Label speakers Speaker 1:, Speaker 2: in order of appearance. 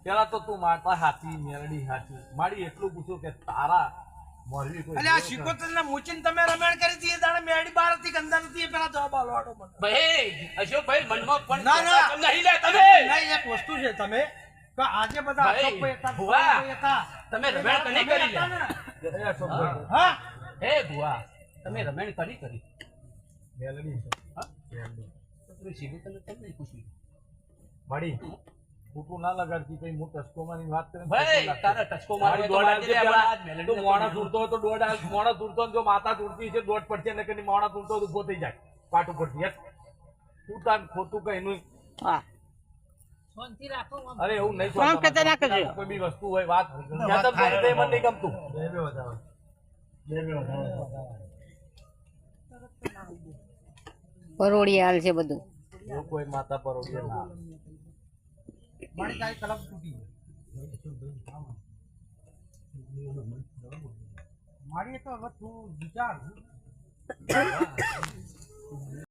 Speaker 1: પેલા તો તું મારતા હાથી મેરડી હાથી મારી એટલું પૂછ્યું કે તારા મોરવી કોઈ
Speaker 2: અલે આ શિકોતર ને મૂચીને તમે રમેણ કરી હતી એ દાડે મેડી બાર હતી કે અંદર હતી એ પેલા જવાબ આલો આડો મને
Speaker 3: ભાઈ અશોકભાઈ મનમાં પણ
Speaker 2: ના, ના.
Speaker 3: કેમ નહીં લે તમે
Speaker 2: નહીં એક વસ્તુ છે તમે કે આજે બધા
Speaker 3: ભાઈ,
Speaker 2: અશોકભાઈ હતા,
Speaker 3: ભુવા,
Speaker 2: ભુવાભાઈ હતા.
Speaker 3: તમે રમેણ કની કરી લે
Speaker 1: એ અશોકભાઈ,
Speaker 2: હા
Speaker 3: હે ભુવા તમે રમેણ કરી
Speaker 1: મેલડી છે
Speaker 3: હા?
Speaker 1: મેલડી.
Speaker 3: તો તમે સીધું તમે કેમ નહીં પૂછ્યું
Speaker 1: મારી ખોટું ના લગાડતી પછી હું ટસકોમાંની વાત કરીને
Speaker 3: ભાઈ
Speaker 1: ખોટું લાગતું.
Speaker 3: તારા ટચકો મારી
Speaker 1: મારી
Speaker 3: દોડ
Speaker 1: દોડ
Speaker 3: આજે
Speaker 1: આવજે પેલા. તું મોણા તૂટતો હોય તો દોડ આવ. મોણા તૂટતો હોય તો જો માતા તૂટતી છે દોડ પડશે ને કે મોણા તૂટતો હોય તો ઊભો થઈ જાય પાટ ઉપરથી હેઠ. તું તાર ખોટું કઈ એનું અરે એવું નહીં
Speaker 4: કોણ કહેતા ના કરજો.
Speaker 1: કોઈ બી વસ્તુ હોય વાત જ્ઞાતમ કરી દે, મને નહીં ગમતું.
Speaker 4: પરોળી હાલ છે બધું.
Speaker 1: જો કોઈ માતા પરોઢે ના આવે.
Speaker 2: મારી તારી કલમ તૂટી મારી તો હવે તું વિચાર